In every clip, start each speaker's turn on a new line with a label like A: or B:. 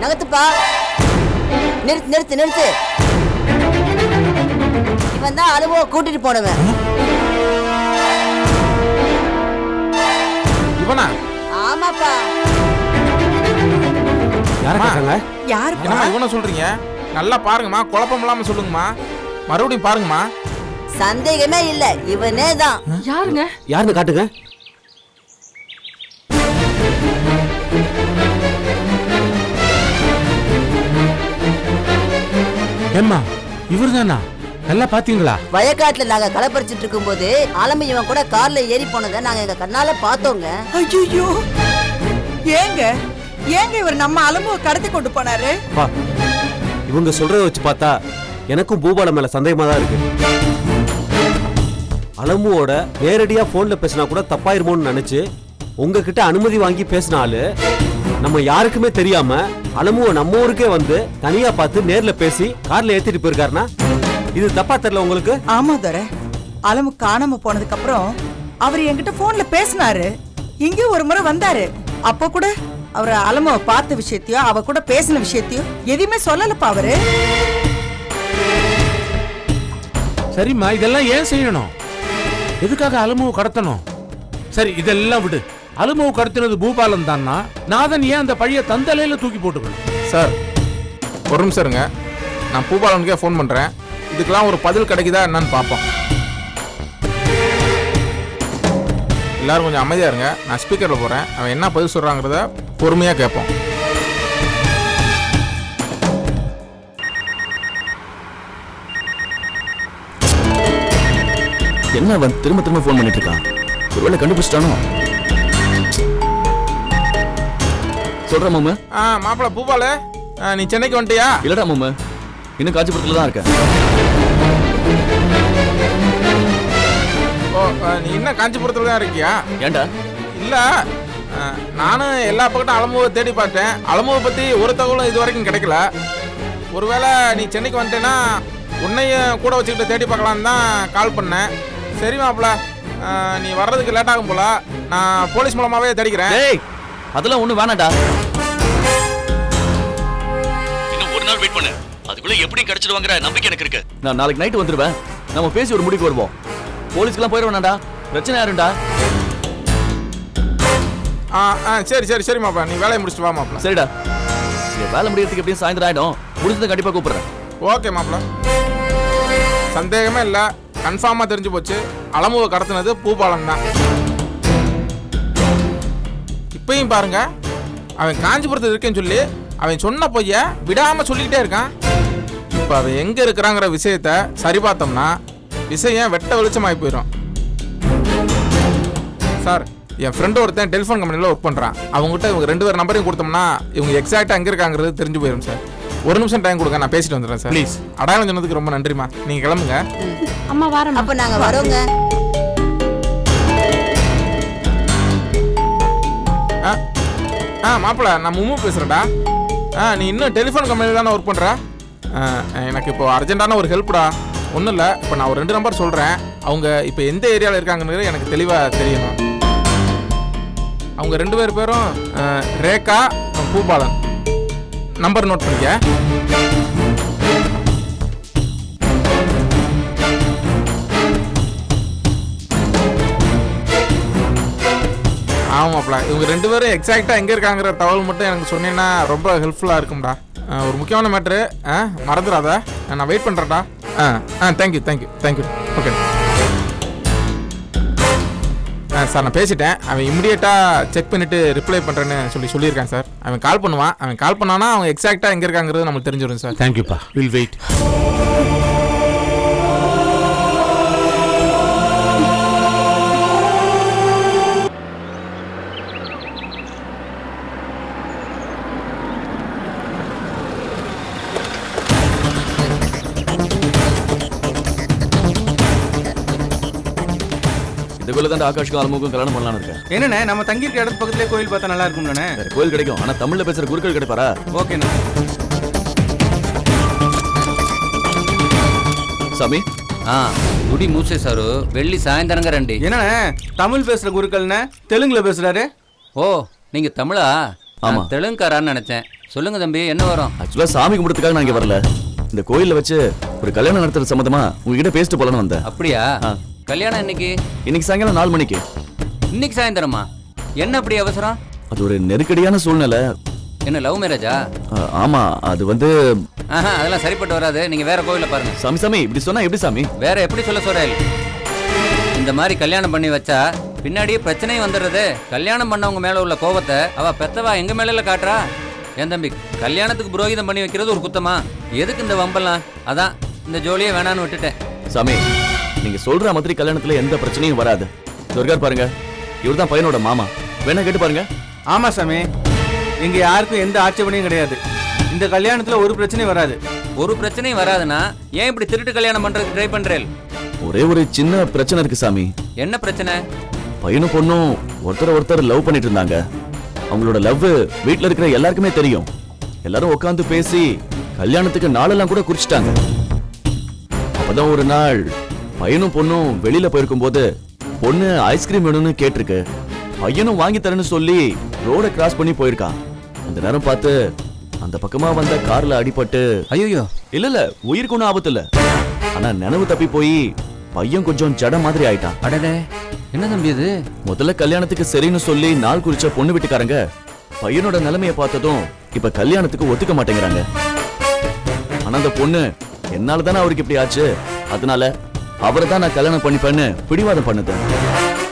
A: நகத்துப்பா. நிறுத்து. இவன் தான் அலுவோ கூட்டிட்டு போனவன்.
B: இவனா?
A: ஆமாப்பா.
B: யாருப்பா? இவனை சொல்றீங்க? நல்லா பாருங்கம்மா, குழப்பம் இல்லாம சொல்லுங்கம்மா. மறுபடியும் பாருங்கம்மா.
A: சந்தேகமே இல்ல, இவனே தான்.
C: யாருன்னு காட்டுங்க.
B: ஏம்மா, இவர்தானா? நல்லா பாத்தீங்களா?
A: வயக்காட்டுல நாங்க களை பறிச்சிட்டு இருக்கும் போது ஆலமி இவன் கூட கார்ல ஏறி போனதை நாங்க எங்க கண்ணால பார்த்தோங்க.
D: ஐயோ, ஏங்க இவர் நம்ம அலமுவை கடத்தி கொண்டு போனாரு?
C: இவங்க சொல்றத வச்சு பார்த்தா எனக்கும் பூபாலம் மேல சந்தேகமா தான் இருக்கு. அலமுவோட நேரடியா போன்ல பேசினா கூட தப்பாயிருமோன்னு நினைச்சு உங்ககிட்ட அனுமதி வாங்கி பேசினாலு நம்ம யாருக்குமே தெரியாம அலமுவை நம்ம ஊருக்கே வந்து தனியா பார்த்து நேர்ல பேசி கார்ல ஏத்திட்டு போயிருக்காருன்னா இது தப்பா தெரியல உங்களுக்கு?
D: ஆமா தர, அலமு காணாம போனதுக்கு அப்புறம் அவர் என்கிட்ட போன்ல பேசினாரு. இங்க ஒரு முறை வந்தாரு. அப்ப கூட அவர் அலமுவை பார்த்த விஷயத்தையோ அவ கூட பேசின விஷயத்தையோ எதையுமே சொல்லலப்பா அவரு.
B: சரிம்மா, இதெல்லாம் ஏன் செய்யணும்? எதுக்காக அலமுவை கடத்தணும்? சரி, இதெல்லாம் விடு. அலமுவை கடத்தினது பூபாலம் தான்னா நாதன் ஏன் அந்த பழைய தந்தலையில தூக்கி போட்டுக்கணும்? சார், ஒரு நிமிஷம் இருங்க. நான் பூபாலனுக்கே ஃபோன் பண்றேன். இதுக்கெல்லாம் ஒரு பதில் கிடைக்குதா என்னன்னு பார்ப்போம். எல்லாரும் கொஞ்சம் அமைதியா இருங்க. நான் ஸ்பீக்கர்ல போறேன். அவன் என்ன பதில் சொல்றாங்கிறத பொறுமையா கேட்போம்.
E: என்ன அவன் திரும்ப ஃபோன் பண்ணிட்டு இருக்கான்? ஒருவேளை கண்டுபிடிச்சிட்டானோ? சொல்ற மாமா.
B: மாப்பிள பூபால, நீ சென்னைக்கு வந்துட்டியா?
E: இல்லடா மாமா, இன்னும் காஞ்சிபுரத்துல தான் இருக்கேன்.
B: ஓ, நீ இன்னும் காஞ்சிபுரத்துல தான் இருக்கியா?
E: ஏண்டா?
B: இல்ல, நானும் எல்லா பக்கத்தும் அலமுவை தேடி பார்த்தேன். அலமுவை பத்தி ஒரு தகவலும் இது வரைக்கும் கிடைக்கல. ஒருவேளை நீ சென்னைக்கு வந்துட்டேன்னா உன்னையும் கூட வச்சுக்கிட்டு தேடி பார்க்கலான்னு தான் கால் பண்ணேன். சரி மாப்பிள, நீ வர்றதுக்கு லேட் ஆகும் போல. நான் போலீஸ் மூலமாவே தேடிக்கிறேன்.
E: அதெல்லாம் ஒண்ணு வேணாடா. இன்னும் ஒரு நாள் வெயிட் பண்ணு. அதுக்குள்ள எப்படி கிடைச்சிடுவாங்கற நம்பிக்கை எனக்கு இருக்கு. நான் நாளைக்கு நைட் வந்துருவேன். நம்ம பேசி ஒரு முடிவுக்கு வருவோம். போலீஸ்க்குலாம் போயிட வேணாம்டா. பிரச்சனை யாருண்டா?
B: சரி மாப்பிள, நீ வேலையை முடிச்சுட்டு வா மாப்பிள.
E: சரிடா, வேலை முடியறதுக்கு எப்படியும் சாயந்தரம் ஆயிடும். முடிஞ்சதை கண்டிப்பா கூப்பிடுறேன்.
B: ஓகே மாப்பிள, சந்தேகமே இல்லை. கன்ஃபார்மா தெரிஞ்சு போச்சு. அலமுவை கடத்தினது பூபாலம் தான். இப்பயும் பாருங்க, அவன் காஞ்சிபுரத்தில் இருக்கேன்னு சொல்லி அவன் சொன்ன பொய்ய விடாம சொல்லிக்கிட்டே இருக்கான். இப்ப அவன் எங்க இருக்கிறாங்கிற விஷயத்த சரி பார்த்தோம்னா விஷயம் வெட்ட வெளிச்சமாகி போயிடும். சார், என் ஃப்ரெண்டு ஒருத்தன் டெலிஃபோன் கம்பெனியில் ஒர்க் பண்ணுறான். அவங்ககிட்ட இவங்க 2 பேர் நம்பரையும் கொடுத்தோம்னா இவங்க எக்ஸாக்டாக எங்கே இருக்காங்கிறது தெரிஞ்சு போயிடும் சார். ஒரு நிமிஷம் டைம் கொடுங்க, நான் பேசிட்டு வந்துடுறேன் சார். ப்ளீஸ். அடையாளம் சொன்னதுக்கு ரொம்ப நன்றிமா. நீங்கள் கிளம்புங்க.
A: அம்மா வரோம். அப்போ நாங்கள் வரோங்க.
B: மாப்பிள்ள, நான் மும்மு பேசுகிறேன்டா. நீ இன்னும் டெலிஃபோன் கம்பெனியில் தானே ஒர்க் பண்ணுற? எனக்கு இப்போ அர்ஜென்ட்டான ஒரு ஹெல்ப்டா. ஒன்றும் இல்லை, இப்போ நான் ஒரு 2 நம்பர் சொல்கிறேன். அவங்க இப்போ எந்த ஏரியாவில் இருக்காங்கன்னு எனக்கு தெளிவாக தெரியணும். அவங்க 2 பேரும் ரேகா, பூபாலன். நம்பர் நோட் பண்ணிக்க. ஆமாப்ல, இவங்க 2 பேரும் எக்ஸாக்டா எங்க இருக்காங்கிற தகவல் மட்டும் எனக்கு சொன்னீங்கன்னா ரொம்ப ஹெல்ப்ஃபுல்லா இருக்கும்டா. ஒரு முக்கியமான மேட்ரு, மறந்துடாத. நான் வெயிட் பண்றேன்டா. தேங்க்யூ. ஓகே சார், நான் பேசிட்டேன். அவன் இமிடியேட்டாக செக் பண்ணிவிட்டு ரிப்ளை பண்ணுறேன்னு சொல்லியிருக்கான் சார். அவன் கால் பண்ணுவான். அவன் கால் பண்ணானா அவன் எக்ஸாக்டாக எங்கே இருக்காங்கிறது நம்மளுக்கு தெரிஞ்சிடும் சார். தேங்க்யூப்பா, வில் வெயிட்.
E: அதுக்குள்ள தான் ஆகாஷ்க்கும் அலமுக்கும் கல்யாணம் பண்ணலாம்னு இருக்கேன்.
F: என்னண்ணே நம்ம தங்கியிருக்க இடத்து பக்கத்துலேயே கோயில் பார்த்தா நல்லா இருக்கும்லண்ணே.
E: வேற கோயில் கிடைக்கும், ஆனா தமிழ்ல பேசுற குருக்கள் கிடைப்பாரா?
F: ஓகேண்ணே.
E: சாமி
G: గుడి మూసేశారు, వెళ్ళి సాయంత్రంగా రండి.
F: என்னண்ணே தமிழ் பேசுற குருக்கள்ண்ணே தெலுங்குல பேசுறாரு.
G: ஓ நீங்க தமிழா?
E: ஆமா.
G: தெலுங்குக்காரான்னு நினைச்சேன். சொல்லுங்க தம்பி, என்ன வரும்?
E: ஆக்சுவலா சாமி கும்பிடுறதுக்காக நான் இங்க வரல. இந்த கோயில்ல வச்சு ஒரு கல்யாணம் நடத்துறது சம்பந்தமா உங்ககிட்ட பேசிட்டு போலன்னு வந்தேன்.
G: அப்படியா? கல்யாணம் இன்னைக்கு?
E: இன்னைக்கு சாயங்காலம் 4 மணிக்கு.
G: இன்னைக்கு சாயந்தரமா? என்ன அப்படி அவசரம்?
E: அது ஒரு நெருக்கடியான சூழ்நிலை.
G: என்ன லவ் மேரேஜா?
E: ஆமா, அது வந்து
G: அதெல்லாம் சரிப்பட்டு வராது. நீங்க வேற கோயில பாருங்க.
E: சாமி இப்படி சொன்னா எப்படி சாமி?
G: வேற எப்படி சொல்ல சொல்றேன்? இந்த மாதிரி கல்யாணம் பண்ணி வச்சா பின்னாடியே பிரச்சனையும் வந்துடுறது. கல்யாணம் பண்ணவங்க மேல உள்ள கோபத்தை அவ பெத்தவா எங்க மேல காட்டுறா. என் தம்பி, கல்யாணத்துக்கு புரோகிதம் பண்ணி வைக்கிறது ஒரு குத்தமா? எதுக்கு இந்த வம்பெல்லாம்? அதான் இந்த ஜோலியே வேணான்னு விட்டுட்டேன்.
E: சாமி, நீங்க சொல்ற மாதிரி கல்யாணத்துல எந்த பிரச்சனையும் வராது. துர்கார் பாருங்க, இவர் தான் பையனோட மாமா. வேணா கேட்டு பாருங்க.
F: ஆமா சாமி, இங்க யாருக்கும் எந்த ஆட்சேபனையும் கிடையாது. இந்த கல்யாணத்துல ஒரு பிரச்சனையும் வராது.
G: ஒரு பிரச்சனையும் வராதுன்னா ஏன் இப்படி திருட்டு கல்யாணம் பண்றதுக்கு ட்ரை பண்றேன்?
E: ஒரே ஒரு சின்ன பிரச்சனை இருக்கு சாமி.
G: என்ன பிரச்சனை?
E: பையனும் பொண்ணும் ஒருத்தர் லவ் பண்ணிட்டு இருந்தாங்க. அவங்களோட லவ் வீட்ல இருக்கிற எல்லாருக்குமே தெரியும். எல்லாரும் உட்காந்து பேசி கல்யாணத்துக்கு நாளெல்லாம் கூட குறிச்சிட்டாங்க. அப்பதான் ஒரு நாள் பையனும் பொண்ணும் வெளியில போயிருக்கும் போது பொண்ணு ஐஸ்கிரீம் வேணும்னு கேட்டிருக்கு. பையனும் வாங்கி தரேன்னு சொல்லி ரோட கிராஸ் பண்ணி போயிருக்கான். அந்த நேரம் பார்த்து அந்த பக்கமா வந்த கார்ல அடிபட்டு,
G: ஐயோ
E: இல்ல உயிருக்கு ஒன்றும் ஆபத்து இல்ல, ஆனா நினைவு தப்பி போய் பையன் கொஞ்சம் ஜட மாதிரி ஆயிட்டான்.
G: அடடே, என்ன தம்பி இது?
E: முதல்ல கல்யாணத்துக்கு சரின்னு சொல்லி நாள் குறிச்ச பொண்ணு வீட்டுக்காரங்க பையனோட நிலைமைய பார்த்ததும் இப்ப கல்யாணத்துக்கு ஒத்துக்க மாட்டேங்கிறாங்க. ஆனா அந்த பொண்ணு என்னால தானே அவருக்கு இப்படி ஆச்சு, அதனால அவரை தான் நான் கல்யாணம் பண்ணிப்பேன்னு பிடிவாதம் பண்ணுது.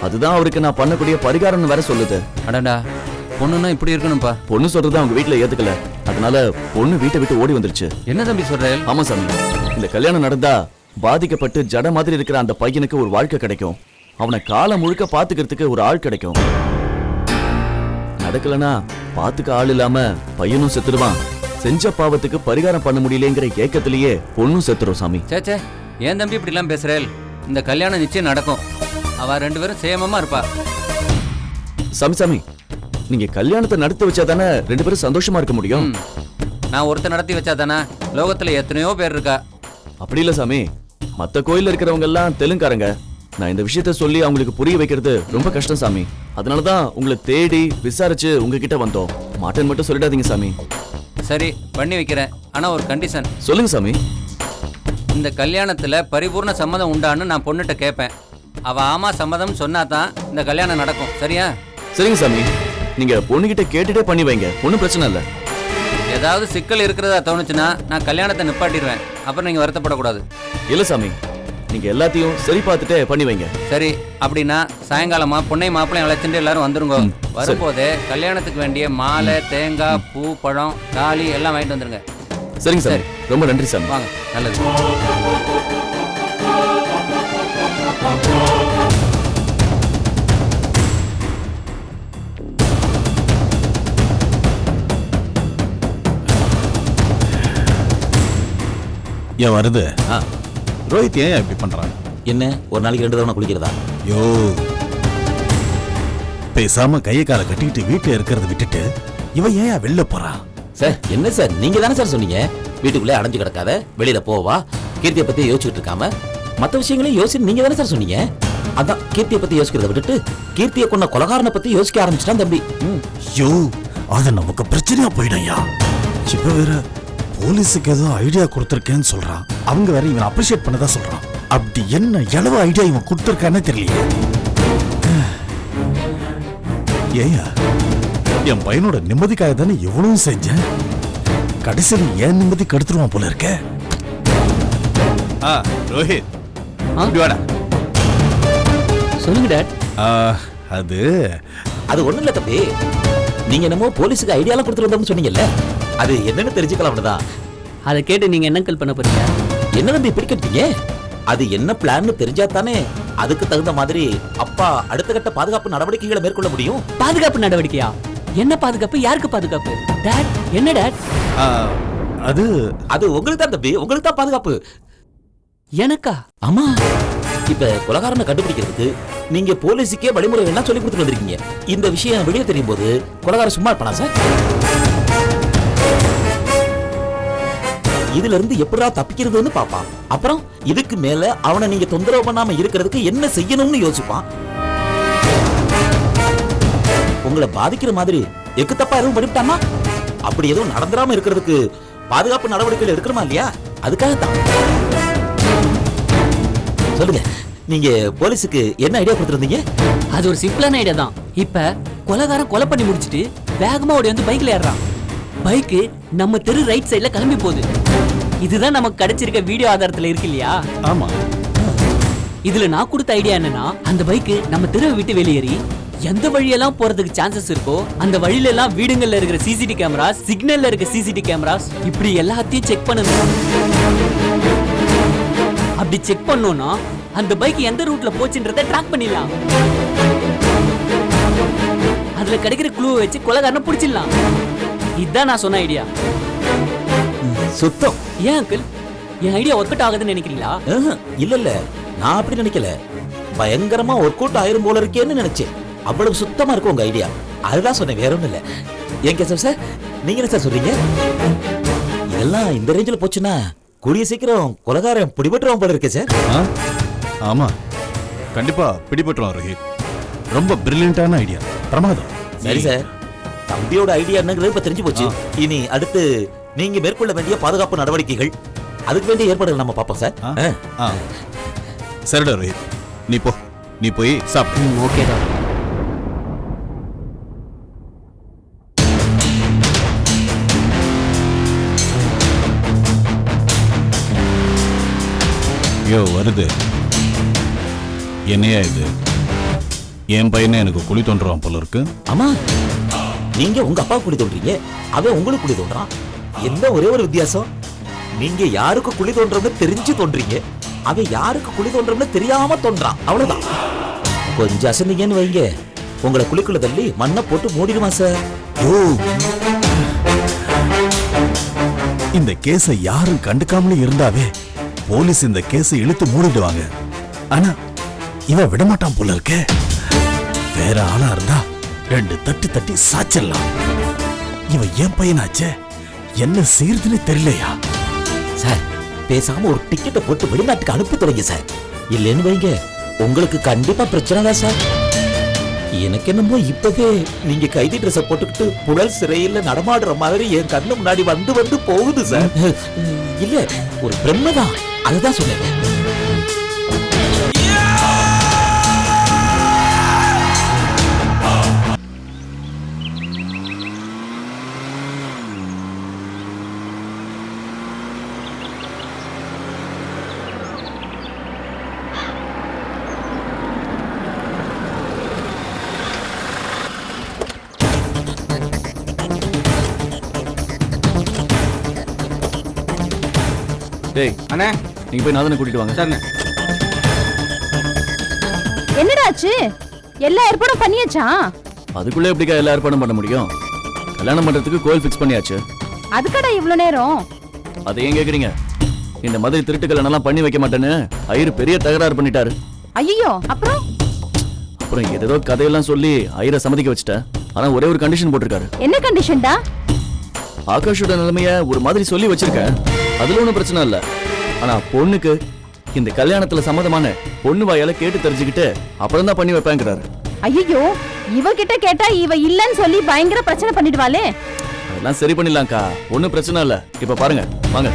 E: அதுதான் அவருக்கு நான் பண்ணக்கூடிய பரிகாரம்னு வேற சொல்லுது.
G: அடடா, பொண்ணுன்னா இப்படி இருக்கணும்பா.
E: பொண்ணு சொல்றது அவங்க வீட்டுல ஏத்துக்கல, அதனால பொண்ணு வீட்டை விட்டு ஓடி வந்துருச்சு.
G: என்ன தம்பி சொல்றேன்?
E: ஆமா சாமி, இந்த கல்யாணம் நடந்தா பாதிக்கப்பட்டு ஜட மாதிரி இருக்கிற அந்த பையனுக்கு ஒரு வாழ்க்கை கிடைக்கும். அவனை காலம் முழுக்க பாத்துக்கிறதுக்கு ஒரு ஆள் கிடைக்கும். நடக்கலனா பாத்துக்க ஆள் இல்லாம பையனும் செத்துடுவான். செஞ்ச பாவத்துக்கு பரிகாரம் பண்ண முடியலங்கிற ஏக்கத்திலேயே பொண்ணும் செத்துரும் சாமி.
G: சேச்சே, ஏன் தம்பி இப்படி எல்லாம் பேசுறேன்? இந்த கல்யாணம் நிச்சயம் நடக்கும். அவ 2 பேரும் சேமமா இருப்பா.
E: சாமி, நீங்க கல்யாணத்தை நடத்தி வச்சாதானே 2 பேரும் சந்தோஷமா இருக்க முடியும்.
G: நான் ஒருத்தர் நடத்தி வச்சாதானா? லோகத்துல எத்தனையோ பேர் இருக்கா.
E: அப்படி இல்ல சாமி, மத்த கோயில்ல இருக்கிறவங்க எல்லாம் தெலுங்காரங்க. நான் இந்த விஷயத்த சொல்லி அவங்களுக்கு புரிய வைக்கிறது ரொம்ப கஷ்டம் சாமி. அதனாலதான் உங்களை தேடி விசாரிச்சு உங்ககிட்ட வந்தோம். மாட்டன் மட்டும் சொல்லிடாதீங்க சாமி.
G: சரி, பண்ணி வைக்கிறேன். ஆனா ஒரு கண்டிஷன்.
E: சொல்லுங்க சாமி.
G: இந்த கல்யாணத்துல பரிபூர்ண சம்மதம் உண்டான்னு நான் பொண்ணுகிட்ட கேட்பேன். அவ ஆமா சம்மதம் சொன்னாதான் இந்த கல்யாணம் நடக்கும். சரியா?
E: சரிங்க சாமி, நீங்க பொண்ணுகிட்ட கேட்டுட்டே பண்ணி வைங்க, ஒன்னும் பிரச்சனை இல்ல.
G: ஏதாவது சிக்கல் இருக்கிறதா தோணுச்சுன்னா நான் கல்யாணத்தை நிப்பாட்டிடுவேன். அப்புறம் நீங்க வருத்தப்படக்கூடாது.
E: இல்ல சாமி, நீங்க எல்லாத்தையும் சரி பார்த்துட்டே பண்ணி வைங்க.
G: சரி, அப்படின்னா சாயங்காலமா பொண்ணை மாப்பிள்ளையும் அழைச்சிட்டு எல்லாரும் வந்துருங்க. வரும்போதே கல்யாணத்துக்கு வேண்டிய மாலை, தேங்காய், பூ, பழம், தாலி எல்லாம் வாங்கிட்டு வந்துருங்க.
E: சரிங்க சாமி, ரொம்ப நன்றி சாமி.
G: வாங்க. நல்லது.
H: ஏன் வருது? ரோஹித் ஏன் இப்படி பண்றான்?
I: என்ன ஒரு நாளைக்கு 2 தடவை குளிக்கிறதா?
H: யோ, பேசாம கையை காலை கட்டிக்கிட்டு வீட்டுல இருக்கிறத விட்டுட்டு இவன் ஏன் வெளில போறான்?
I: சார் என்ன சார், நீங்க தானே சார் சொன்னீங்க வீட்டுக்குள்ளே அடைஞ்சு கிடக்காத, வெளியில போவா, கீர்த்தியை பத்தி யோசிச்சுட்டு இருக்காம மற்ற விஷயங்களையும் யோசி. நீங்க தானே சார் சொன்னீங்க. அதான் கீர்த்தியை பத்தி யோசிக்கிறத விட்டுட்டு கீர்த்தியை கொண்ட கொலகாரனை பத்தி யோசிக்க ஆரம்பிச்சிட்டான் தம்பி.
H: யோ, அது நமக்கு பிரச்சனையா போயிடும்யா. இப்ப வேற போலீஸுக்கு ஏதோ ஐடியா கொடுத்துருக்கேன்னு சொல்றான். அவங்க வேற இவன் அப்ரிஷியேட் பண்ணதா சொல்றான். அப்படி என்ன எளவு ஐடியா இவன் கொடுத்துருக்கானே தெரியலையே. ஏயா, என் பையனோட நிம்மதிக்காக தானே எவ்வளவு செஞ்சேன். கடைசியில் ஏன் நிம்மதி கெடுத்துருவான் போல இருக்க. ரோஹித், இப்படி வாடா.
I: சொல்லுங்க டாட்.
H: அது
I: ஒண்ணும் இல்ல தம்பி, நீங்க என்னமோ போலீஸுக்கு ஐடியாலாம் கொடுத்துட்டு வந்தோம்னு சொன்னீங்கல்ல, அது என்னன்னு தெரிஞ்சுக்கலாம் தான்.
J: அதை கேட்டு நீங்க என்ன கல் பண்ண போறீங்க?
I: என்ன தம்பி இப்படி கேட்டீங்க? அது என்ன பிளான்னு தெரிஞ்சா தானே அதுக்கு தகுந்த மாதிரி அப்பா அடுத்த கட்ட பாதுகாப்பு நடவடிக்கைகளை மேற்கொள்ள முடியும்.
J: பாதுகாப்பு நடவடிக்கையா? என்ன பாதுகாப்பு? யாருக்கு பாதுகாப்பு? டாட், என்ன டாட்?
I: அது உங்களுக்கு தான் தம்பி, உங்களுக்கு தான் பாதுகாப்பு.
J: எனக்கா?
I: ஆமா, இப்ப கொலகாரனை கண்டுபிடிக்கிறதுக்கு நீங்க போலீஸுக்கே வழிமுறை எல்லாம் சொல்லி கொடுத்துட்டு வந்திருக்கீங்க. இந்த விஷயம் வெளியே தெரியும் போது கொலைகாரன் சும்மா இருப்பானா சார்? இதுல இருந்து எப்படா தப்பிக்கிறதுன்னு பாப்பான். அப்புறம் இதுக்கு மேல அவனை நீங்க தொந்தரவு பண்ணாம இருக்கிறதுக்கு என்ன செய்யணும்னு யோசிப்பான். உங்களை பாதிக்கிற மாதிரி எக்கு தப்பா எதுவும் பண்ணிவிட்டாமா? அப்படி எதுவும் நடந்துடாம இருக்கிறதுக்கு பாதுகாப்பு நடவடிக்கைகள் எடுக்கணுமா இல்லையா? அதுக்காக தான். சொல்லுங்க, நீங்க போலீஸுக்கு என்ன ஐடியா கொடுத்துருந்தீங்க?
J: அது ஒரு சிம்பிளான ஐடியா தான். இப்ப கொலைகாரன் கொலை பண்ணி முடிச்சிட்டு வேகமா ஓடி வந்து பைக்ல ஏறான். பைக்கு நம்ம தெரு ரைட் சைடுல கிளம்பி போகுது. இதுதான் நமக்கு கிடைச்சிருக்க வீடியோ ஆதாரத்துல இருக்கு இல்லையா?
H: ஆமா.
J: இதுல நான் கொடுத்த ஐடியா என்னன்னா, அந்த பைக்கு நம்ம தெருவை விட்டு வெளியேறி எந்த வழியெல்லாம் போறதுக்கு சான்சஸ் இருக்கோ அந்த வழியில எல்லாம் வீடுகள்ல இருக்கிற சிசிடி கேமராஸ், சிக்னல்ல இருக்க சிசிடி கேமராஸ், இப்படி எல்லாத்தையும் செக் பண்ணணும். அப்படி செக் பண்ணோம்னா அந்த பைக் எந்த ரூட்ல போச்சுன்றதை ட்ராக் பண்ணிடலாம். அதுல கிடைக்கிற க்ளூ வச்சு கொலைகாரனை பிடிச்சிடலாம். இதுதான் நான் சொன்ன ஐடியா.
I: சுத்தம்.
J: ஏன் அங்கிள், என் ஐடியா ஒர்க் அவுட் ஆகுதுன்னு நினைக்கிறீங்களா?
I: இல்ல இல்ல, நான் அப்படி நினைக்கல. பயங்கரமா ஒர்க் அவுட் ஆயிரும் போல இருக்கேன்னு நினைச்சேன். அவ்வளவு சுத்தமா இருக்கும் உங்க ஐடியா. அதுதான் சொன்னேன், வேற ஒண்ணும் இல்ல. ஏன் கேசவ் சார், நீங்க என்ன சார் சொல்றீங்க? இதெல்லாம் இந்த ரேஞ்சில் போச்சுன்னா கூடிய சீக்கிரம் கொலைகாரன் பிடிபட்டுருவான் போல இருக்கு சார்.
H: ஆமா, கண்டிப்பா பிடிபட்டுருவான் ரோஹித். ரொம்ப பிரில்லியண்டான ஐடியா, பிரமாதம்.
I: சரி சார், தம்பியோட ஐடியா என்னங்கிறது இப்ப தெரிஞ்சு போச்சு. இனி அடுத்து நீங்க மேற்கொள்ள வேண்டிய பாதுகாப்பு நடவடிக்கைகள், அதுக்கு வேண்டிய ஏற்பாடுகள் நம்ம பார்ப்போம் சார்.
H: சரிடா ரோஹித், நீ போய் சாப்பிடு.
J: ஓகே தான்.
H: யோ வருது, என்னையா இது? என் பையனை எனக்கு குழி தோன்றுவான் போல இருக்கு.
I: ஆமா, நீங்க உங்க அப்பா குழி தோன்றீங்க, அவன் உங்களுக்கு குழி தோன்றான். என்ன ஒரே ஒரு வித்தியாசம், நீங்க யாருக்கு குழி தோன்றோம்னு தெரிஞ்சு தோன்றீங்க, அவன் யாருக்கு குழி தோன்றோம்னு தெரியாம தோன்றான். அவ்வளவுதான். கொஞ்சம் அசந்தீங்கன்னு வைங்க, உங்களை குழிக்குள்ள தள்ளி மண்ணை போட்டு மூடிடுமா சார்.
H: இந்த கேஸை யாரும் கண்டுக்காமலே இருந்தாவே போலீஸ் இந்த கேஸை இழுத்து மூடிடுவாங்க. ஆனா இவன் விடமாட்டான் போல இருக்கே. வேற ஆளா இருந்தா 2 தட்டி தட்டி சாச்சிடலாம். இவன் ஏன் பையனாச்சே, என்ன செய்யறதுன்னு தெரியலையா?
I: சார், பேசாம ஒரு டிக்கெட்டை போட்டு வெளிநாட்டுக்கு அனுப்பி தொடங்க சார். இல்லைன்னு வைங்க, உங்களுக்கு கண்டிப்பா பிரச்சனை தான் சார். எனக்கு என்னமோ இப்பவே நீங்க கைதி ட்ரெஸ் போட்டுக்கிட்டு புழல் சிறையில் நடமாடுற மாதிரி என் கண்ணு முன்னாடி வந்து வந்து போகுது சார். இல்ல, ஒரு பிரம்மதான், அதுதான் சொன்னேன்.
F: டேய் அண்ணே, நீங்க போய் நாதனை கூட்டிட்டு வாங்க. சரிண்ணே.
K: என்னடா ஆச்சு? எல்லா ஏற்பாடும் பண்ணியாச்சா?
E: அதுக்குள்ளே எப்படிக்கா எல்லா ஏற்பாடும் பண்ண முடியும்? கல்யாணம் பண்றதுக்கு கோயில் ஃபிக்ஸ் பண்ணியாச்சு.
K: அதுக்கடா இவ்வளவு நேரம்?
E: அதை ஏன் கேக்குறீங்க? இந்த மாதிரி திருட்டு கல்யாணம் எல்லாம் பண்ணி வைக்க மாட்டேன்னு ஐயர் பெரிய தகராறு பண்ணிட்டாரு.
K: ஐயோ, அப்புறம்
E: ஏதோ கதையெல்லாம் சொல்லி ஐயரை சம்மதிக்க வச்சுட்டேன். ஆனா ஒரே ஒரு கண்டிஷன் போட்டிருக்காரு.
K: என்ன கண்டிஷன்டா?
E: ஆகாஷோட நிலைமைய ஒரு மாதிரி சொல்லி வச்சிருக்கேன். அதுல ஒன்றும் பிரச்சனை இல்ல. ஆனா பொண்ணுக்கு இந்த கல்யாணத்துல சம்மதமான பொண்ணு வாயால கேட்டு தெரிஞ்சுக்கிட்டு அப்புறம் தான் பண்ணி வைப்பேங்கிறாரு.
K: ஐயோ, இவகிட்ட கேட்டா இவ இல்லன்னு சொல்லி பயங்கர பிரச்சனை பண்ணிடுவாளே.
E: அதெல்லாம் சரி பண்ணிடலாம்க்கா, ஒன்றும் பிரச்சனை இல்ல. இப்ப பாருங்க, வாங்க.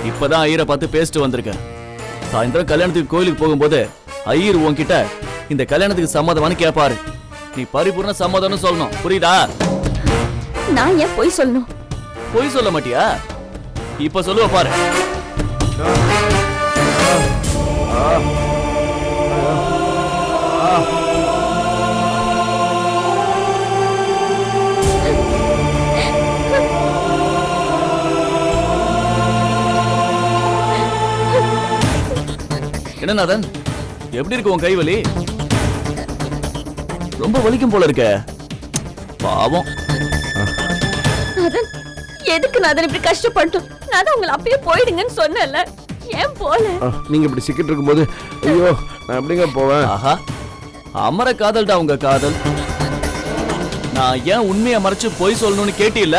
E: இப்பதான் ஐயரை பார்த்து பேசிட்டு வந்திருக்கேன். சாயந்தரம் கல்யாணத்துக்கு கோயிலுக்கு போகும்போது ஐயர் உன்கிட்ட இந்த கல்யாணத்துக்கு சம்மதமானு கேட்பாரு. நீ பரிபூர்ண சம்மதம்னு சொல்லணும், புரியுதா?
K: நான் ஏன் பொய் சொல்லணும்?
E: பொய் சொல்ல மாட்டியா? இப்ப சொல்லுவ பாரு. என்ன நாதன், எப்படி இருக்கு உன் கை வலி? ரொம்ப வலிக்கும் போல இருக்க. பாவம்.
K: நாதன், எதுக்கு நாதன் இப்படி கஷ்டப்பட்டோம்? நான் தான் உங்களை அப்பயே போயிடுங்கன்னு சொன்னேன்ல, ஏன் போல?
L: நீங்க இப்படி சிக்கிட்டு இருக்கும்போது ஐயோ நான் எப்படிங்க போவேன்?
E: ஆஹா, அமர காதல்டா உங்க காதல். நான் ஏன் உண்மையை மறைச்சு பொய் சொல்லணும்னு கேட்டில்ல?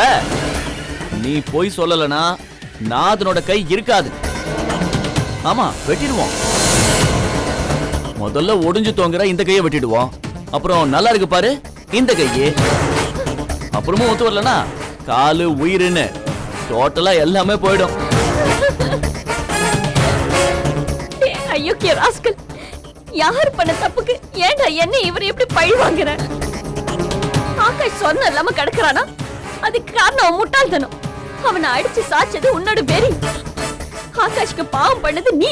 E: நீ பொய் சொல்லலனா நாதனோட கை இருக்காது. ஆமா, வெட்டிடுவோம். முதல்ல ஒடிஞ்சு தோங்குற இந்த கையை வெட்டிடுவோம். அப்புறம் நல்லா இருக்கு பாரு இந்த கையே. அப்புறமும் ஒத்து வரலனா காலு உயிர்னு டோட்டலா எல்லாமே போயிடும்.
K: ஐயோ கே ராஸ்கல், யார் பண்ண தப்புக்கு ஏன்டா என்ன இவர் எப்படி பழி வாங்குற? ஆகாஷ் சொன்ன இல்லாம கிடக்குறானா, அதுக்கு காரணம் அவன் முட்டாள்தனம். அவனை அடிச்சு சாச்சது உன்னோட வெறி. ஆகாஷ்க்கு பாவம் பண்ணது நீ,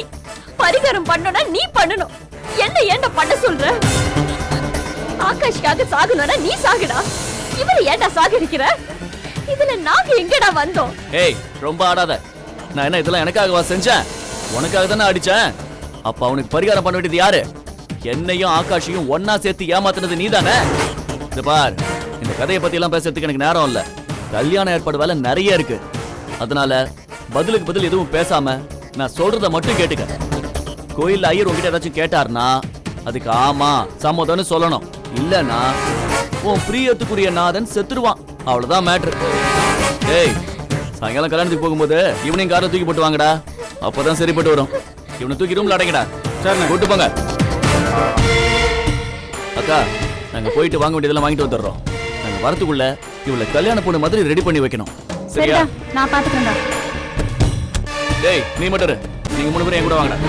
K: பரிகாரம் பண்ணனா நீ பண்ணணும். என்ன ஏன்டா பண்ண சொல்ற? ஆகாஷ்காக சாகணும்னா நீ சாகுடா, இவரை ஏன்டா சாகடிக்கிற? இதுல நாங்க எங்கடா வந்தோம்?
E: ஏய், ரொம்ப ஆடாத. நான் என்ன இதெல்லாம் எனக்காகவா செஞ்சேன்? உனக்காக தானே அடிச்சேன். அப்ப அவனுக்கு பரிகாரம் பண்ண வேண்டியது யாரு? என்னையும் ஆகாஷையும் ஒன்னா சேர்த்து ஏமாத்துனது நீதானே. இந்த பார், இந்த கதையை பத்தி எல்லாம் பேசுறதுக்கு எனக்கு நேரம் இல்ல. கல்யாண ஏற்பாடு வேலை நிறைய இருக்கு. அதனால பதிலுக்கு பதில் எதுவும் பேசாம நான் சொல்றத மட்டும் கேட்டுக்க. கோயில்ல ஐயர் உங்ககிட்ட ஏதாச்சும் கேட்டாருன்னா அதுக்கு ஆமா சம்மதம்னு சொல்லணும். இல்லனா உன் பிரியத்துக்குரிய நாதன் செத்துருவான். அவ்வளவுதான் மேட்ரு. ஏய், சாயங்காலம் கல்யாணத்துக்கு போகும்போது இவனையும் காரை தூக்கி போட்டு வாங்கடா. அப்பதான் சரிப்பட்டு வரும். இவனை தூக்கி ரூம்ல அடைக்கடா. சரி, கூட்டு போங்க. அக்கா, நாங்க போயிட்டு வாங்க வேண்டியதெல்லாம் வாங்கிட்டு வந்துடுறோம். நாங்க வரத்துக்குள்ள இவளை கல்யாண பொண்ணு மாதிரி ரெடி பண்ணி வைக்கணும். சரியா?
K: நான் பாத்துக்கிறேன்டா.
E: டேய், நீ மட்டும் இரு. நீங்க 3 பேரும் என் கூட வாங்கடா.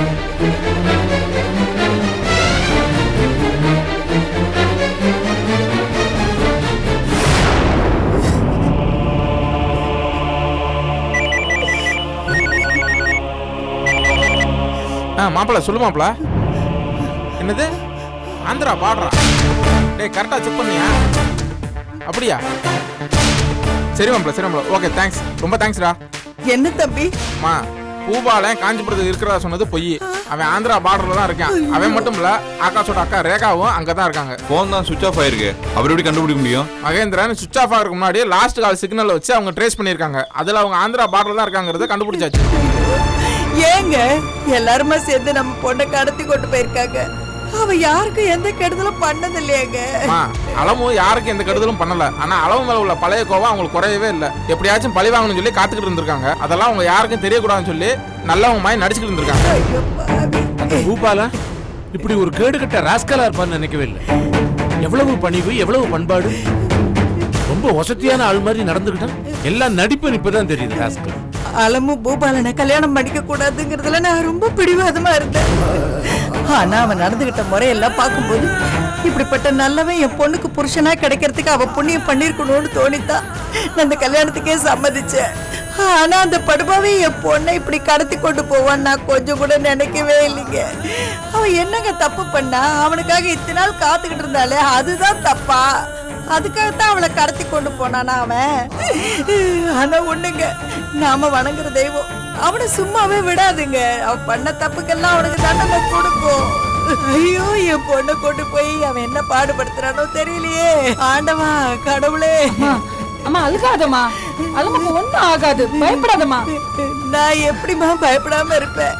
B: மாப்பிள்ள சொல்லு மாப்பிள்ள. என்னது ஆந்திரா பாடுறா? டேய், கரெக்டா செக் பண்ணியா? அப்படியா? சரி மாப்பிள்ள, சரி மாப்பிள்ள. ஓகே, தேங்க்ஸ், ரொம்ப தேங்க்ஸ்டா.
D: என்ன தம்பி?
B: மா, பூபாலன் காஞ்சிபுரத்துக்கு இருக்கிறதா சொன்னது பொய். அவன் ஆந்திரா பார்டர்ல தான் இருக்கான். அவன் மட்டும் இல்ல, ஆகாஷோட அக்கா ரேகாவும் அங்கதான் இருக்காங்க.
M: போன் தான் சுவிட்ச் ஆஃப் ஆயிருக்கு. அவர் எப்படி கண்டுபிடிக்க முடியும்?
B: மகேந்திரன் சுவிட்ச் ஆஃப் ஆகிறதுக்கு முன்னாடி லாஸ்ட் கால் சிக்னல் வச்சு அவங்க ட்ரேஸ் பண்ணிருக்காங்க. அதுல அவங்க ஆந்திரா பார்டர்ல தான் இருக்காங்கறத கண்டுபிடிச்சாச்சு.
D: ஏங்க எல்லாருமே சேர்ந்து நம்ம பொண்ணை கடத்தி கொண்டு போயிருக்காங்க. அவ யாருக்கும் எந்த கெடுதலும் பண்ணது இல்லையாங்க.
B: அளவு யாருக்கும் எந்த கெடுதலும் பண்ணல. ஆனா அளவு மேல உள்ள பழைய கோவம் அவங்களுக்கு குறையவே இல்லை. எப்படியாச்சும் பழி வாங்கணும்னு சொல்லி காத்துக்கிட்டு இருந்திருக்காங்க. அதெல்லாம் அவங்க யாருக்கும் தெரியக்கூடாதுன்னு சொல்லி நல்லவங்க மாதிரி நடிச்சுக்கிட்டு இருந்திருக்காங்க.
N: பூபாலா இப்படி ஒரு கேடுகட்ட ராஸ்கலா இருப்பான்னு நினைக்கவே இல்லை. எவ்வளவு பணிவு, எவ்வளவு பண்பாடு. ரொம்ப வசதியான ஆள் மாதிரி நடந்துக்கிட்டான். எல்லாம் நடிப்பு இப்பதான் தெரியுது. ராஸ்கல்
D: அலமு பூபாலனை கல்யாணம் பண்ணிக்க கூடாதுங்கிறதுல நான் ரொம்ப பிடிவாதமா இருந்தேன். ஆனா அவன் நடந்துகிட்ட முறையெல்லாம் பார்க்கும்போது இப்படிப்பட்ட நல்லவன் என் பொண்ணுக்கு புருஷனா கிடைக்கிறதுக்கு அவ புண்ணியம் பண்ணிருக்கணும்னு தோணித்தான் நான் அந்த கல்யாணத்துக்கே சம்மதிச்சேன். ஆனா அந்த படுபாவை என் பொண்ணை இப்படி கடத்தி கொண்டு போவான் நான் கொஞ்சம் கூட நினைக்கவே இல்லைங்க. அவன் என்னங்க தப்பு பண்ணா? அவனுக்காக இத்தனை நாள் காத்துக்கிட்டு இருந்தாலே, அதுதான் தப்பா? அதுக்காகத்தான் அவளை கடத்தி கொண்டு போனானா அவன்? ஆனா ஒண்ணுங்க, நாம வணங்குற தெய்வம் அவனை சும்மாவே விடாதுங்க. அவன் பண்ண தப்புக்கெல்லாம் அவனுக்கு தண்டனை கொடுக்கும். ஐயோ, என் பொண்ணை கொண்டு போய் அவன் என்ன பாடுபடுத்துறானோ தெரியலையே. ஆண்டவா, கடவுளே.
O: அம்மா அழுகாதம்மா, அழுமக்கு ஒண்ணும் ஆகாது, பயப்படாதம்மா.
D: நான் எப்படிமா பயப்படாம இருப்பேன்?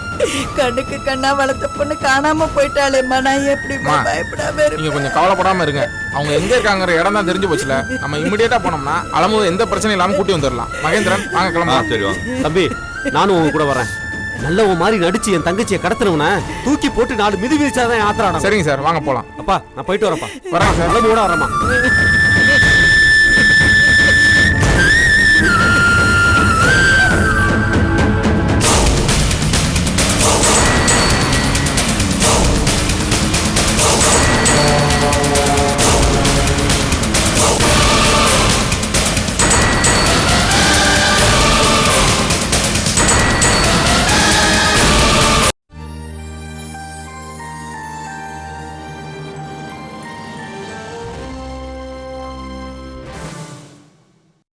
D: கண்ணுக்கு கண்ணா வளர்த்த பொண்ணு காணாம போயிட்டாளேம்மா, நான் எப்படிமா பயப்படாம இருப்பேன்?
B: நீங்க கொஞ்சம் கவலைப்படாம இருங்க. அவங்க எங்க இருக்காங்கிற இடம் தான் தெரிஞ்சு போச்சுல. நம்ம இமிடியேட்டா போனோம்னா அளவு எந்த பிரச்சனையும் இல்லாம கூட்டி வந்துடலாம். மகேந்திரன், வாங்க கிளம்பலாம்.
M: சரி வாங்க.
C: தம்பி, நானும் உங்க கூட வரேன். நல்லவன் மாதிரி நடிச்சு என் தங்கச்சியை கடத்தினவன தூக்கி போட்டு 4 மிதி மிதிச்சாதான் ஆத்திரான.
B: சரிங்க சார், வாங்க போலாம்.
C: அப்பா, நான் போயிட்டு வரேன்ப்பா.
B: வரேன் சார்.
C: கூட வரேம்மா.